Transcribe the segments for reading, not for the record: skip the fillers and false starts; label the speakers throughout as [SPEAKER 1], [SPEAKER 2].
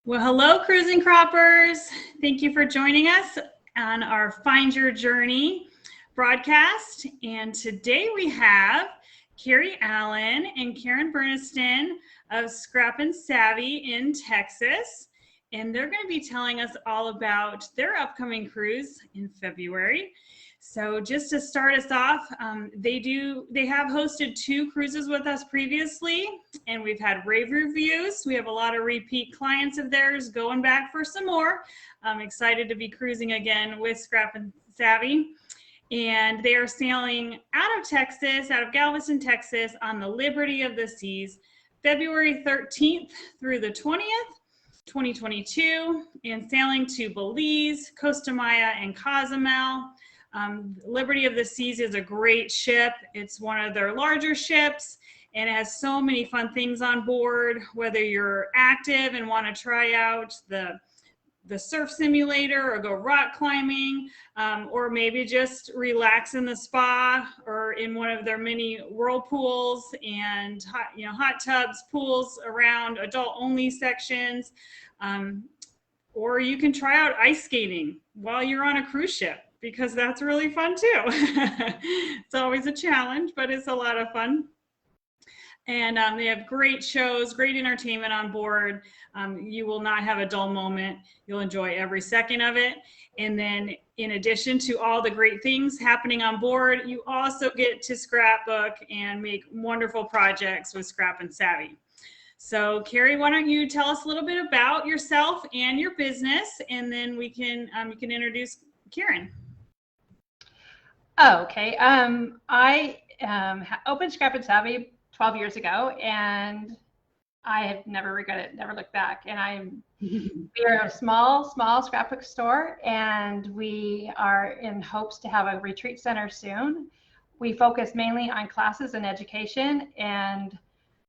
[SPEAKER 1] Well, hello, cruising croppers. Thank you for joining us on our Find Your Journey broadcast. And today we have Karrie Allen and Karen Burniston of Scrapp'n Savvy in Texas. And they're going to be telling us all about their upcoming cruise in February. So just to start us off, they have hosted 2 cruises with us previously, and we've had rave reviews. We have a lot of repeat clients of theirs going back for some more. I'm excited to be cruising again with Scrapp'n Savvy. And they are sailing out of Texas, out of Galveston, Texas, on the Liberty of the Seas, February 13th through the 20th, 2022, and sailing to Belize, Costa Maya, and Cozumel. Liberty of the Seas is a great ship. It's one of their larger ships, and it has so many fun things on board, whether you're active and want to try out the surf simulator or go rock climbing, or maybe just relax in the spa or in one of their many whirlpools and hot tubs, pools around adult only sections, or you can try out ice skating while you're on a cruise ship, because that's really fun too. It's always a challenge, but it's a lot of fun. And they have great shows, great entertainment on board. You will not have a dull moment. You'll enjoy every second of it. And then in addition to all the great things happening on board, you also get to scrapbook and make wonderful projects with Scrapp'n Savvy. So Karrie, why don't you tell us a little bit about yourself and your business, and then we can you can introduce Karen.
[SPEAKER 2] Oh, okay. I opened Scrapp'n Savvy 12 years ago, and I have never regretted it, never looked back. And we are a small scrapbook store, and we are in hopes to have a retreat center soon. We focus mainly on classes and education. And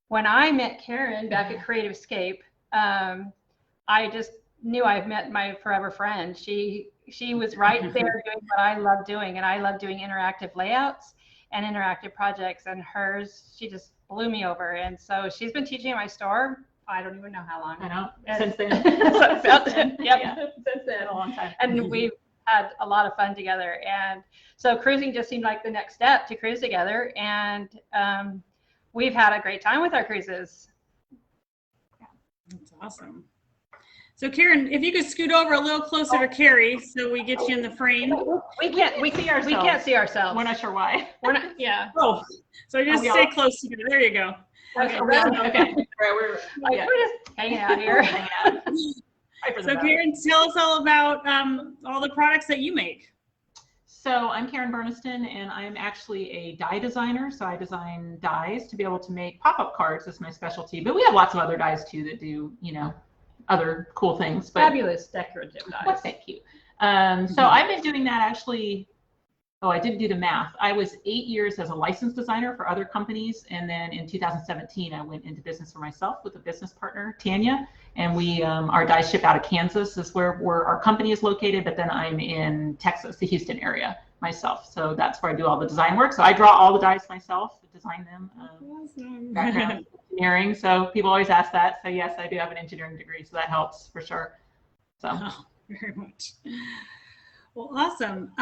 [SPEAKER 2] when I met Karen back at Creative Escape, I just knew I've met my forever friend. She was right there doing what I love doing, and I love doing interactive layouts and interactive projects, and hers, she just blew me over. And so she's been teaching at my store, I don't even know how long.
[SPEAKER 3] I know, since then.
[SPEAKER 2] Yep.
[SPEAKER 3] Yeah, since then, a long time.
[SPEAKER 2] And we've had a lot of fun together. And so cruising just seemed like the next step to cruise together. And we've had a great time with our cruises.
[SPEAKER 1] That's awesome. So Karen, if you could scoot over a little closer to Karrie so we get you in the frame.
[SPEAKER 2] We can't see ourselves.
[SPEAKER 3] We're not sure why.
[SPEAKER 2] We're not, yeah.
[SPEAKER 1] Oh, so just stay close to you. There you go.
[SPEAKER 3] Okay. Okay. All right, we're
[SPEAKER 2] just hanging out here.
[SPEAKER 1] So Karen, tell us all about all the products that you make.
[SPEAKER 3] So I'm Karen Burniston, and I'm actually a die designer. So I design dies to be able to make pop-up cards. That's my specialty. But we have lots of other dies too that do, other cool things. But
[SPEAKER 2] fabulous decorative dies.
[SPEAKER 3] Well, thank you. So I've been doing that actually. Oh, I didn't do the math. I was 8 years as a licensed designer for other companies, and then in 2017 I went into business for myself with a business partner, Tanya, and we our dies ship out of Kansas. Is where our company is located, but then I'm in Texas, the Houston area myself. So that's where I do all the design work. So I draw all the dies myself, design them.
[SPEAKER 1] Awesome.
[SPEAKER 3] Background engineering. So people always ask that. So yes, I do have an engineering degree, so that helps for sure. So
[SPEAKER 1] very much. Well, awesome.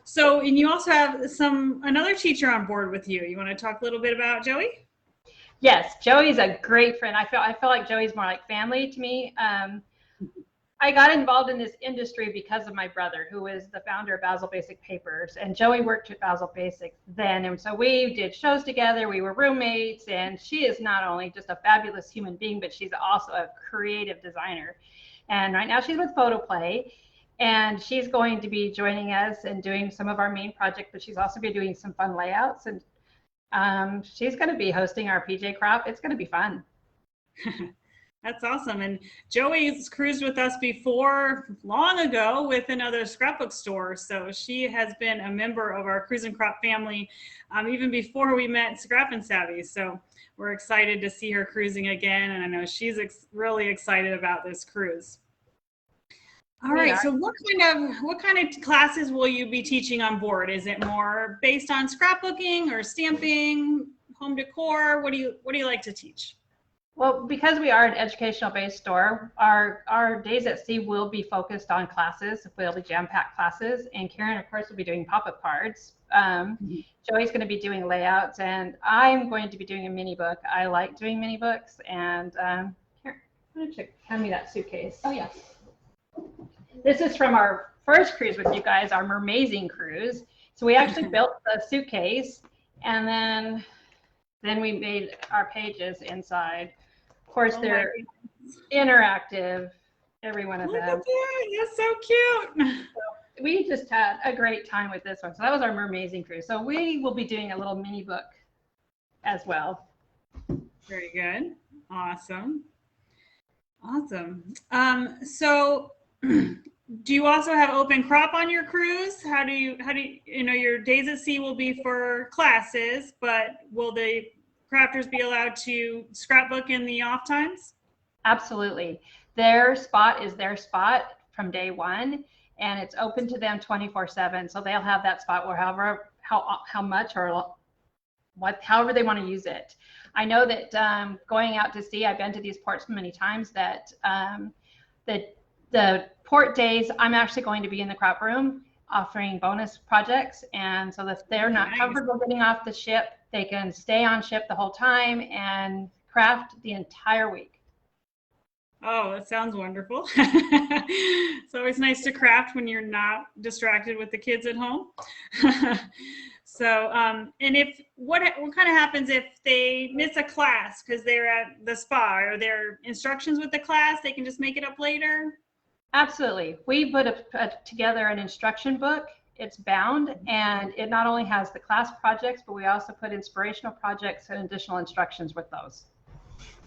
[SPEAKER 1] So, and you also have another teacher on board with you. You want to talk a little bit about Joey?
[SPEAKER 2] Yes, Joey's a great friend. I feel like Joey's more like family to me. I got involved in this industry because of my brother, who is the founder of Basil Basic Papers, and Joey worked at Basil Basic then, and so we did shows together. We were roommates, and she is not only just a fabulous human being, but she's also a creative designer. And right now she's with Photoplay, and she's going to be joining us and doing some of our main project, but she's also been doing some fun layouts, and she's going to be hosting our PJ crop. It's going to be fun.
[SPEAKER 1] That's awesome. And Joey's cruised with us before, long ago, with another scrapbook store. So she has been a member of our Cruise and Crop family even before we met Scrapp'n Savvy. So we're excited to see her cruising again. And I know she's really excited about this cruise. All right. So what kind of classes will you be teaching on board? Is it more based on scrapbooking or stamping, home decor? What do you like to teach?
[SPEAKER 2] Well, because we are an educational-based store, our days at sea will be focused on classes. We'll be jam-packed classes, and Karen, of course, will be doing pop-up cards. Joey's going to be doing layouts, and I'm going to be doing a mini book. I like doing mini books, and Karen, why don't you hand me that suitcase?
[SPEAKER 3] Oh, yes.
[SPEAKER 2] This is from our first cruise with you guys, our Mermazing cruise. So we actually built the suitcase, and then we made our pages inside. Of course, they're interactive, every one of them.
[SPEAKER 1] Look at that, that's so cute.
[SPEAKER 2] So we just had a great time with this one. So that was our Mermazing cruise. So we will be doing a little mini book as well.
[SPEAKER 1] Very good. Awesome. So do you also have open crop on your cruise? How do you your days at sea will be for classes, but will the crafters be allowed to scrapbook in the off times?
[SPEAKER 2] Absolutely. Their spot is their spot from day one, and it's open to them 24/7. So they'll have that spot where how much or however they want to use it. I know that going out to sea, I've been to these ports many times, that the port days, I'm actually going to be in the crop room offering bonus projects. And so if they're not comfortable getting off the ship, they can stay on ship the whole time and craft the entire week.
[SPEAKER 1] Oh, that sounds wonderful. It's always nice to craft when you're not distracted with the kids at home. So, and what kind of happens if they miss a class because they're at the spa? Are there instructions with the class? They can just make it up later?
[SPEAKER 2] Absolutely. We put together an instruction book. It's bound, and it not only has the class projects, but we also put inspirational projects and additional instructions with those.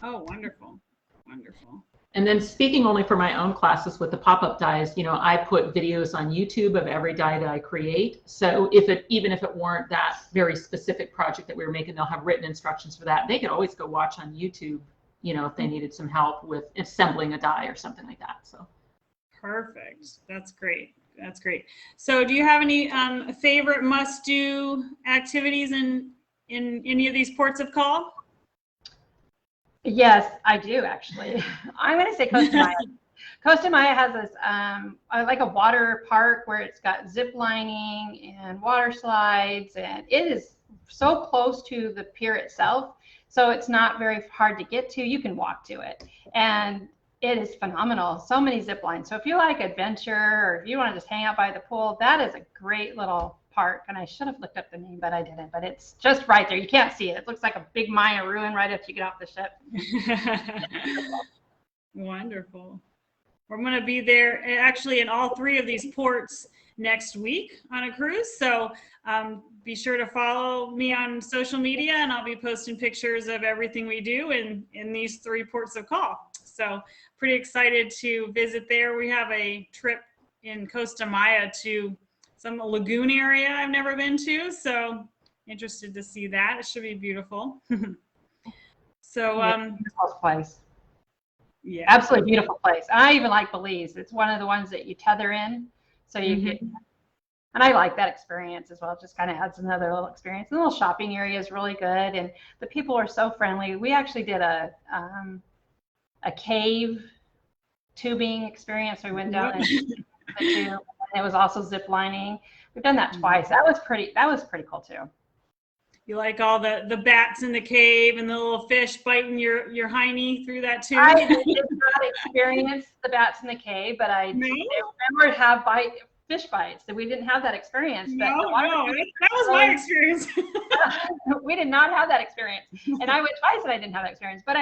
[SPEAKER 1] Oh, wonderful. Wonderful.
[SPEAKER 3] And then speaking only for my own classes with the pop-up dies, I put videos on YouTube of every die that I create. So even if it weren't that very specific project that we were making, they'll have written instructions for that. They could always go watch on YouTube, if they needed some help with assembling a die or something like that. So.
[SPEAKER 1] Perfect. That's great. That's great. So do you have any favorite must-do activities in any of these ports of call?
[SPEAKER 2] Yes, I do actually. I'm going to say Costa Maya. Costa Maya has this like a water park where it's got zip lining and water slides, and it is so close to the pier itself, so it's not very hard to get to. You can walk to it, and it is phenomenal. So many zip lines. So if you like adventure, or if you want to just hang out by the pool, that is a great little park. And I should have looked up the name, but I didn't. But it's just right there. You can't see it. It looks like a big Maya ruin right after you get off the ship.
[SPEAKER 1] Wonderful. We're going to be there actually in all three of these ports next week on a cruise. So be sure to follow me on social media, and I'll be posting pictures of everything we do in these three ports of call. So pretty excited to visit there. We have a trip in Costa Maya to some lagoon area I've never been to, so interested to see that. It should be beautiful. So
[SPEAKER 2] beautiful place.
[SPEAKER 1] Yeah,
[SPEAKER 2] absolutely beautiful place. I even like Belize. It's one of the ones that you tether in, so you get, and I like that experience as well. It just kind of adds another little experience. The little shopping area is really good, and the people are so friendly. We actually did a cave tubing experience. We went down and it was also zip lining. We've done that twice. That was pretty cool too.
[SPEAKER 1] You like all the bats in the cave and the little fish biting your hiney through that too?
[SPEAKER 2] I did not experience the bats in the cave, but I remember to have fish bites. So we didn't have that experience. But
[SPEAKER 1] no, that was my experience.
[SPEAKER 2] We did not have that experience. And I went twice and I didn't have that experience. But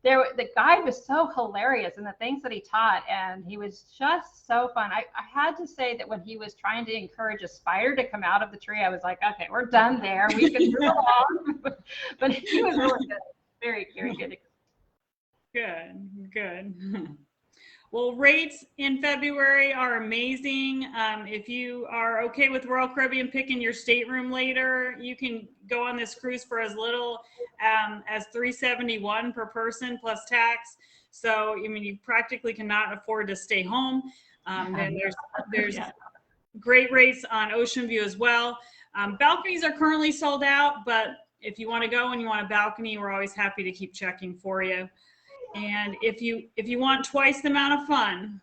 [SPEAKER 2] the guide was so hilarious, and the things that he taught, and he was just so fun. I had to say that when he was trying to encourage a spider to come out of the tree, I was like, okay, we're done there. We can move along. But he was really good. Very, very good.
[SPEAKER 1] Good. Well, rates in February are amazing. If you are okay with Royal Caribbean picking your stateroom later, you can go on this cruise for as little as $371 per person plus tax. So, you practically cannot afford to stay home. Then there's great rates on Ocean View as well. Balconies are currently sold out, but if you want to go and you want a balcony, we're always happy to keep checking for you. And if you want twice the amount of fun,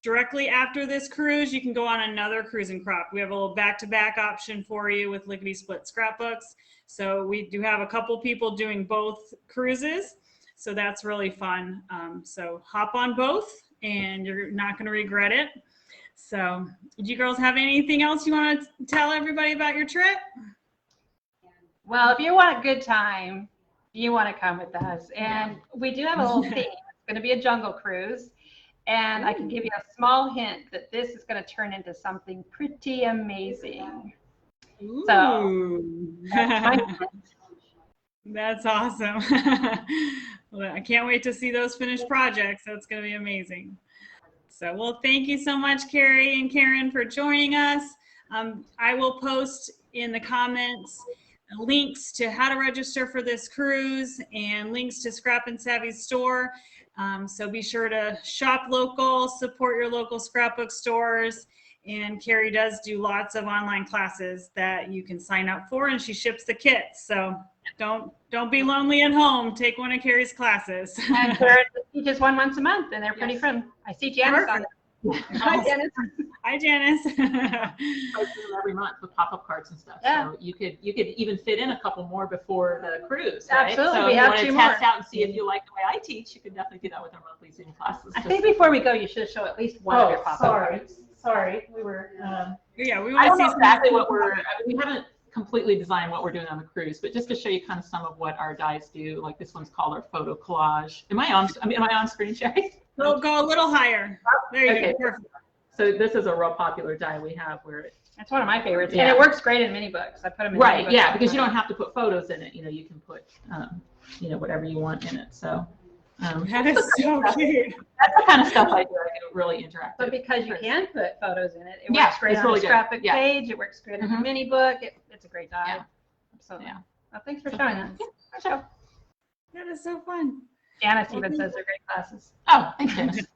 [SPEAKER 1] directly after this cruise, you can go on another cruise and crop. We have a little back-to-back option for you with lickety split scrapbooks. So we do have a couple people doing both cruises. So that's really fun. So hop on both and you're not going to regret it. So do you girls have anything else you want to tell everybody about your trip?
[SPEAKER 2] Well, if you want a good time, you want to come with us. And we do have a little theme. It's going to be a jungle cruise. And I can give you a small hint that this is going to turn into something pretty amazing.
[SPEAKER 1] Ooh.
[SPEAKER 2] So
[SPEAKER 1] that's awesome. Well, I can't wait to see those finished projects. That's going to be amazing. So, well, thank you so much, Karrie and Karen, for joining us. I will post in the comments links to how to register for this cruise and links to Scrapp'n Savvy's store. So be sure to shop local, support your local scrapbook stores. And Karrie does do lots of online classes that you can sign up for, and she ships the kits. So don't be lonely at home. Take one of Karrie's classes.
[SPEAKER 2] And Karen teaches one once a month, and they're pretty fun. I see Janice on it. Hi, Janice.
[SPEAKER 1] Hi, Janice.
[SPEAKER 3] Post them every month with pop-up cards and stuff.
[SPEAKER 2] Yeah.
[SPEAKER 3] So you could even fit in a couple more before the cruise. Right?
[SPEAKER 2] Absolutely.
[SPEAKER 3] So
[SPEAKER 2] We
[SPEAKER 3] if you
[SPEAKER 2] have
[SPEAKER 3] want to
[SPEAKER 2] 2
[SPEAKER 3] test
[SPEAKER 2] more.
[SPEAKER 3] out and see if you like the way I teach, you can definitely do that with our monthly Zoom classes.
[SPEAKER 2] I think before we go, you should show at least one of your pop-up cards.
[SPEAKER 3] Sorry, we were.
[SPEAKER 1] Yeah, we
[SPEAKER 3] I
[SPEAKER 1] want to
[SPEAKER 3] don't
[SPEAKER 1] see
[SPEAKER 3] know exactly what we haven't completely designed what we're doing on the cruise, but just to show you kind of some of what our dies do. Like this one's called our photo collage. Am I on screen, Sherry?
[SPEAKER 1] Go a little higher. There you
[SPEAKER 3] Okay.
[SPEAKER 1] go. Perfect.
[SPEAKER 3] So this is a real popular die we have where
[SPEAKER 2] That's one of my favorites,
[SPEAKER 3] Yeah.
[SPEAKER 2] and it works great in mini books. I put them in mini
[SPEAKER 3] right,
[SPEAKER 2] books.
[SPEAKER 3] yeah, because you don't have to put photos in it. You can put whatever you want in it. So
[SPEAKER 1] That is so cute.
[SPEAKER 3] that's the kind of stuff I do. I do really interactive.
[SPEAKER 2] But because you can put photos in it, it
[SPEAKER 3] Yeah,
[SPEAKER 2] works great
[SPEAKER 3] it's
[SPEAKER 2] on
[SPEAKER 3] really
[SPEAKER 2] a
[SPEAKER 3] good.
[SPEAKER 2] scrapbook
[SPEAKER 3] Yeah.
[SPEAKER 2] page. It works great in a
[SPEAKER 3] Mhm.
[SPEAKER 2] mini book. It's a great die.
[SPEAKER 3] Yeah.
[SPEAKER 2] Absolutely.
[SPEAKER 3] Yeah.
[SPEAKER 2] Well, thanks for showing us.
[SPEAKER 3] Good show.
[SPEAKER 1] That is so fun.
[SPEAKER 2] Janice even says they're great classes.
[SPEAKER 3] Oh, thanks, Dennis.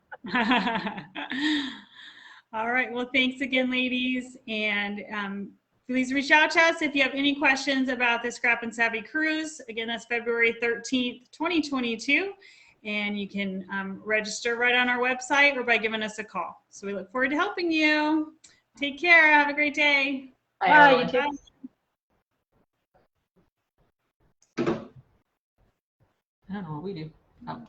[SPEAKER 1] All right. Well, thanks again, ladies. And please reach out to us if you have any questions about the Scrapp'n Savvy cruise. Again, that's February 13th, 2022. And you can register right on our website or by giving us a call. So we look forward to helping you. Take care. Have a great day.
[SPEAKER 2] Bye, you
[SPEAKER 3] everyone.
[SPEAKER 2] too.
[SPEAKER 1] Bye.
[SPEAKER 3] I don't know what we do. Oh.